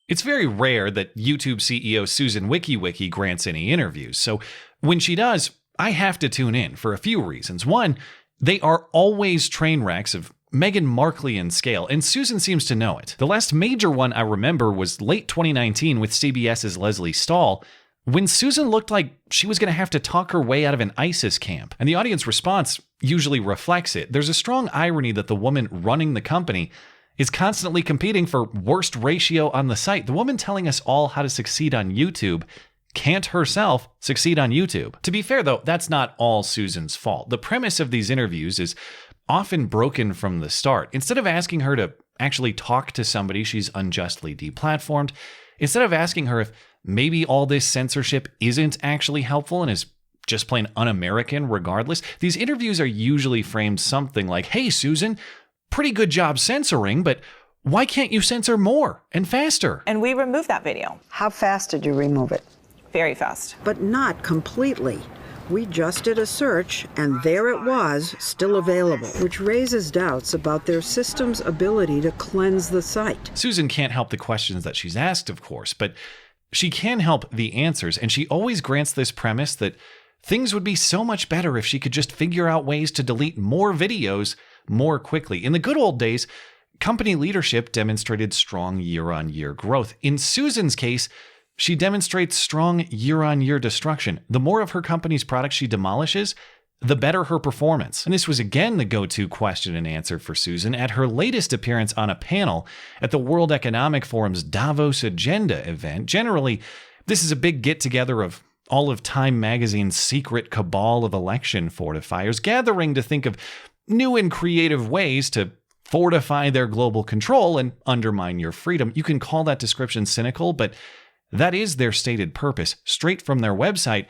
It's very rare that YouTube CEO Susan Wicky Wicky grants any interviews, so when she does, I have to tune in for a few reasons. One, they are always train wrecks of Meghan Markleian scale, and Susan seems to know it. The last major one I remember was late 2019 with CBS's Leslie Stahl, when Susan looked like she was going to have to talk her way out of an ISIS camp, and the audience response usually reflects it. There's a strong irony that the woman running the company is constantly competing for worst ratio on the site. The woman telling us all how to succeed on YouTube can't herself succeed on YouTube. To be fair, though, that's not all Susan's fault. The premise of these interviews is often broken from the start. Instead of asking her to actually talk to somebody she's unjustly deplatformed, instead of asking her if maybe all this censorship isn't actually helpful and is just plain un-American regardless, these interviews are usually framed something like, "Hey, Susan, pretty good job censoring, but why can't you censor more and faster?" And we removed that video. How fast did you remove it? Very fast. But not completely. We just did a search, and there it was, still available, which raises doubts about their system's ability to cleanse the site. Susan can't help the questions that she's asked, of course, but she can help the answers, and she always grants this premise that things would be so much better if she could just figure out ways to delete more videos more quickly. In the good old days, company leadership demonstrated strong year-on-year growth. In Susan's case, she demonstrates strong year-on-year destruction. The more of her company's products she demolishes, the better her performance. And this was again the go-to question and answer for Susan at her latest appearance on a panel at the World Economic Forum's Davos Agenda event. Generally, this is a big get-together of all of Time Magazine's secret cabal of election fortifiers, gathering to think of new and creative ways to fortify their global control and undermine your freedom. You can call that description cynical, but that is their stated purpose. Straight from their website,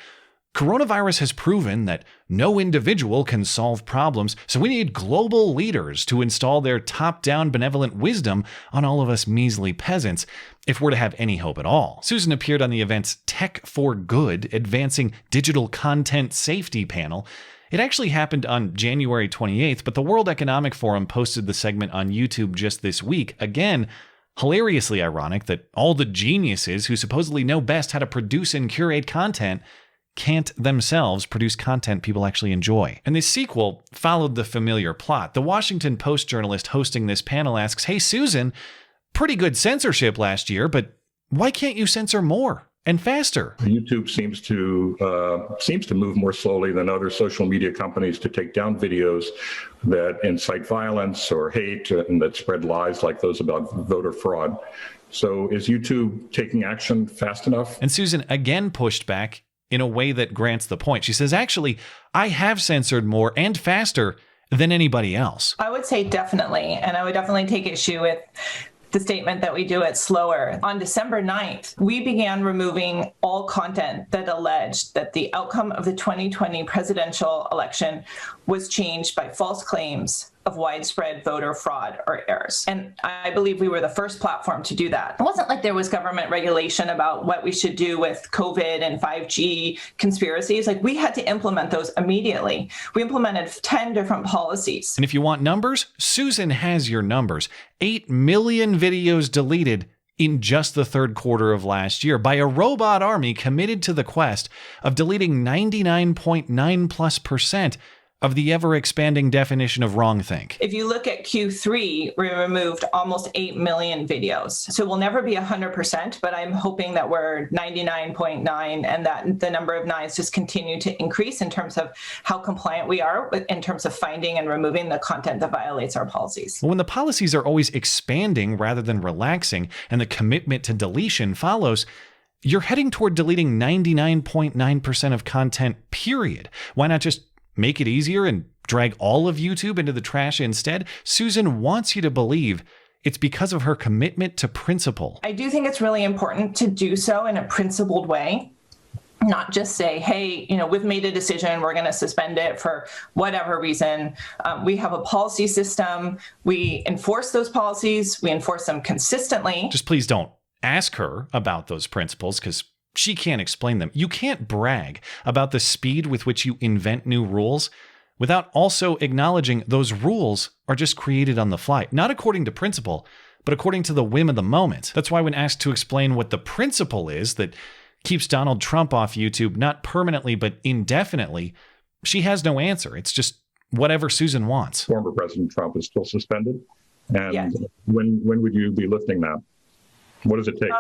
coronavirus has proven that no individual can solve problems, so we need global leaders to install their top-down benevolent wisdom on all of us measly peasants if we're to have any hope at all. Susan appeared on the event's Tech for Good Advancing Digital Content Safety panel. It actually happened on January 28th, but the World Economic Forum posted the segment on YouTube just this week. Again, hilariously ironic that all the geniuses who supposedly know best how to produce and curate content can't themselves produce content people actually enjoy. And this sequel followed the familiar plot. The Washington Post journalist hosting this panel asks, "Hey, Susan, pretty good censorship last year, but why can't you censor more and faster?" YouTube seems to move more slowly than other social media companies to take down videos that incite violence or hate and that spread lies like those about voter fraud. So is YouTube taking action fast enough? And Susan again pushed back in a way that grants the point. She says, "Actually, I have censored more and faster than anybody else." I would say definitely, and I would definitely take issue with the statement that we do it slower. On December 9th, we began removing all content that alleged that the outcome of the 2020 presidential election was changed by false claims of widespread voter fraud or errors. And I believe we were the first platform to do that. It wasn't like there was government regulation about what we should do with COVID and 5G conspiracies. Like, we had to implement those immediately. We implemented 10 different policies. And if you want numbers, Susan has your numbers. 8 million videos deleted in just the third quarter of last year by a robot army committed to the quest of deleting 99.9+% of the ever-expanding definition of wrongthink. If you look at Q3, we removed almost 8 million videos. So we'll never be 100%, but I'm hoping that we're 99.9 and that the number of nines just continue to increase in terms of how compliant we are in terms of finding and removing the content that violates our policies. When the policies are always expanding rather than relaxing and the commitment to deletion follows, you're heading toward deleting 99.9% of content, period. Why not just make it easier and drag all of YouTube into the trash instead? Susan wants you to believe it's because of her commitment to principle. I do think it's really important to do so in a principled way, not just say, hey, we've made a decision, we're going to suspend it for whatever reason. We have a policy system. We enforce those policies. We enforce them consistently. Just please don't ask her about those principles, because she can't explain them. You can't brag about the speed with which you invent new rules without also acknowledging those rules are just created on the fly, not according to principle, but according to the whim of the moment. That's why when asked to explain what the principle is that keeps Donald Trump off YouTube, not permanently but indefinitely, she has no answer. It's just whatever Susan wants. Former President Trump is still suspended. And Yes. when would you be lifting that? What does it take?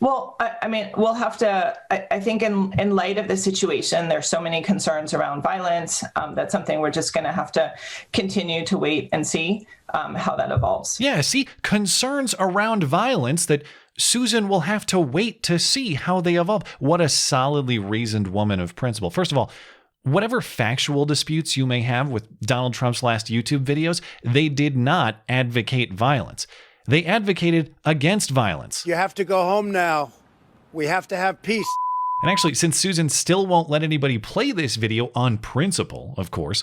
Well, I mean, we'll have to, I think in light of the situation, there's so many concerns around violence. That's something we're just going to have to continue to wait and see how that evolves. Yeah, see, concerns around violence that Susan will have to wait to see how they evolve. What a solidly reasoned woman of principle. First of all, whatever factual disputes you may have with Donald Trump's last YouTube videos, they did not advocate violence. They advocated against violence. You have to go home now. We have to have peace. And actually, since Susan still won't let anybody play this video on principle, of course,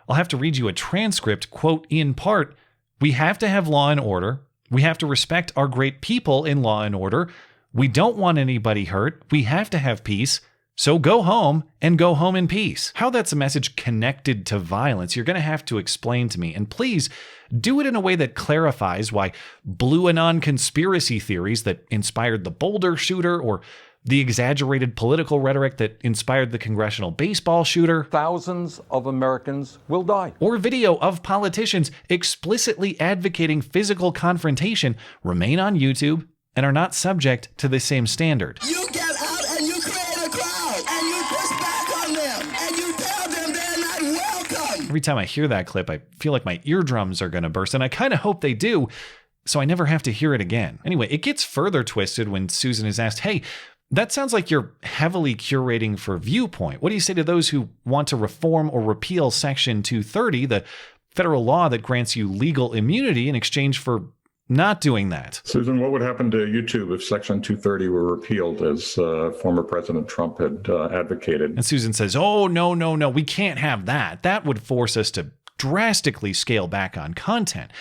I'll have to read you a transcript, quote, in part, "We have to have law and order. We have to respect our great people in law and order. We don't want anybody hurt. We have to have peace. So go home and go home in peace." How that's a message connected to violence, you're going to have to explain to me. And please do it in a way that clarifies why Blue Anon conspiracy theories that inspired the Boulder shooter, or the exaggerated political rhetoric that inspired the congressional baseball shooter, Thousands of Americans will die. or video of politicians explicitly advocating physical confrontation remain on YouTube and are not subject to the same standard. You get out and you create a crowd and you push back on them and you tell them they're not welcome. Every time I hear that clip, I feel like my eardrums are going to burst, and I kind of hope they do, so I never have to hear it again. Anyway, it gets further twisted when Susan is asked, "Hey, that sounds like you're heavily curating for viewpoint. What do you say to those who want to reform or repeal Section 230, the federal law that grants you legal immunity in exchange for not doing that?" Susan, what would happen to YouTube if Section 230 were repealed, as former President Trump had advocated? And Susan says, "Oh, no, we can't have that. That would force us to drastically scale back on content.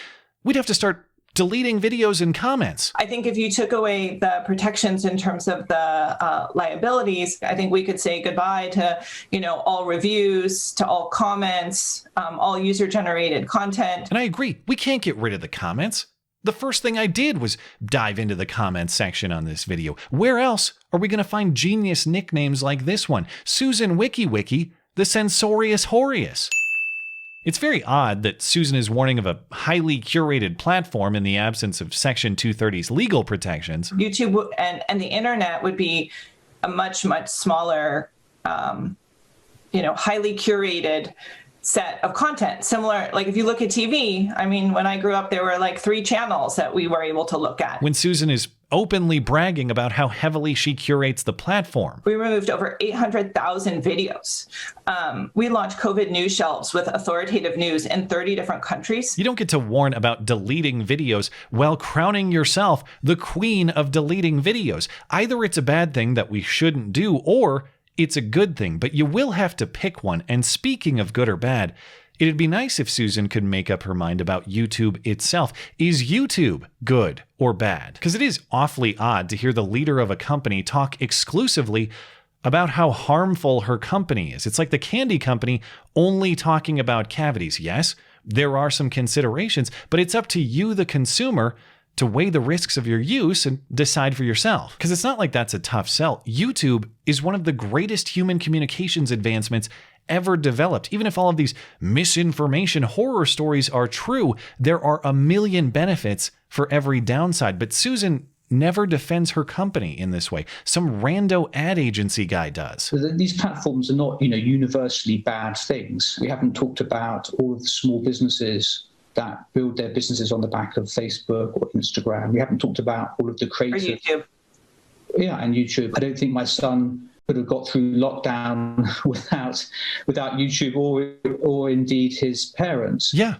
We'd have to start deleting videos and comments." I think if you took away the protections in terms of the liabilities, I think we could say goodbye to, all reviews, to all comments, all user-generated content. And I agree, we can't get rid of the comments. The first thing I did was dive into the comments section on this video. Where else are we going to find genius nicknames like this one? Susan Wicky Wicky, the Censorious Horius. It's very odd that Susan is warning of a highly curated platform in the absence of Section 230's legal protections. YouTube and the internet would be a much, much smaller, highly curated set of content. Similar, like if you look at TV, I mean, when I grew up, there were like 3 channels that we were able to look at. When Susan is openly bragging about how heavily she curates the platform. We removed over 800,000 videos. We launched COVID news shelves with authoritative news in 30 different countries. You don't get to warn about deleting videos while crowning yourself the queen of deleting videos. Either it's a bad thing that we shouldn't do, or it's a good thing, but you will have to pick one. And speaking of good or bad, it'd be nice if Susan could make up her mind about YouTube itself. Is YouTube good or bad? Because it is awfully odd to hear the leader of a company talk exclusively about how harmful her company is. It's like the candy company only talking about cavities. Yes, there are some considerations, but it's up to you, the consumer, to weigh the risks of your use and decide for yourself. Because it's not like that's a tough sell. YouTube is one of the greatest human communications advancements ever developed. Even if all of these misinformation horror stories are true, there are a million benefits for every downside. But Susan never defends her company in this way. Some rando ad agency guy does. So these platforms are not, universally bad things. We haven't talked about all of the small businesses that build their businesses on the back of Facebook or Instagram. We haven't talked about all of the creative... Or YouTube. Yeah, and YouTube. I don't think my son could have got through lockdown without YouTube or indeed his parents. Yeah.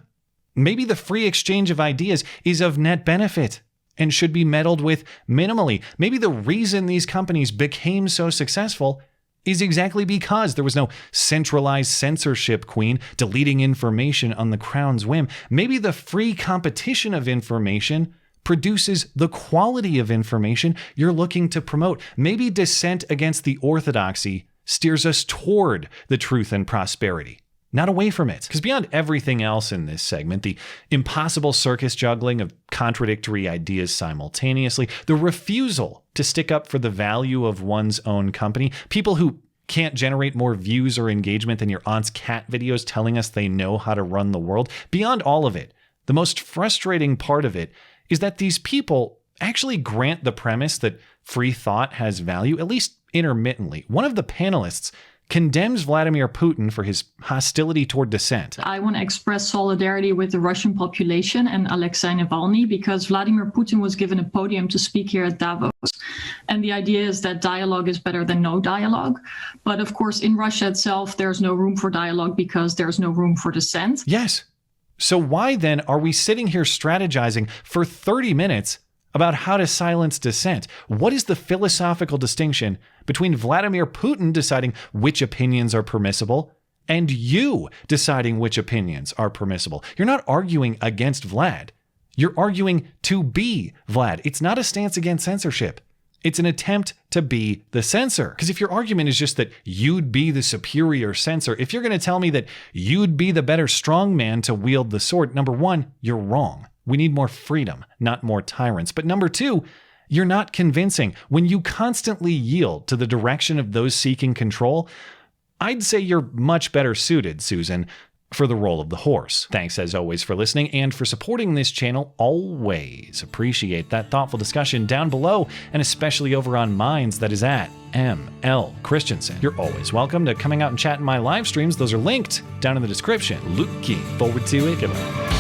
Maybe the free exchange of ideas is of net benefit and should be meddled with minimally. Maybe the reason these companies became so successful is exactly because there was no centralized censorship queen deleting information on the crown's whim. Maybe the free competition of information produces the quality of information you're looking to promote. Maybe dissent against the orthodoxy steers us toward the truth and prosperity. not away from it. Because beyond everything else in this segment, the impossible circus juggling of contradictory ideas simultaneously, the refusal to stick up for the value of one's own company, people who can't generate more views or engagement than your aunt's cat videos telling us they know how to run the world, beyond all of it, the most frustrating part of it is that these people actually grant the premise that free thought has value, at least intermittently. One of the panelists condemns Vladimir Putin for his hostility toward dissent. I want to express solidarity with the Russian population and Alexei Navalny because Vladimir Putin was given a podium to speak here at Davos. And the idea is that dialogue is better than no dialogue. But of course, in Russia itself, there's no room for dialogue because there's no room for dissent. Yes. So why then are we sitting here strategizing for 30 minutes about how to silence dissent? What is the philosophical distinction between Vladimir Putin deciding which opinions are permissible and you deciding which opinions are permissible? You're not arguing against Vlad. You're arguing to be Vlad. It's not a stance against censorship. It's an attempt to be the censor. Because if your argument is just that you'd be the superior censor, if you're going to tell me that you'd be the better strongman to wield the sword, number one, you're wrong. We need more freedom, not more tyrants. But number two, you're not convincing. When you constantly yield to the direction of those seeking control, I'd say you're much better suited, Susan, for the role of the horse. Thanks as always for listening and for supporting this channel. Always appreciate that thoughtful discussion down below and especially over on Minds, that is at ML Christiansen. You're always welcome to coming out and chat in my live streams. Those are linked down in the description. Looking forward to it. Goodbye.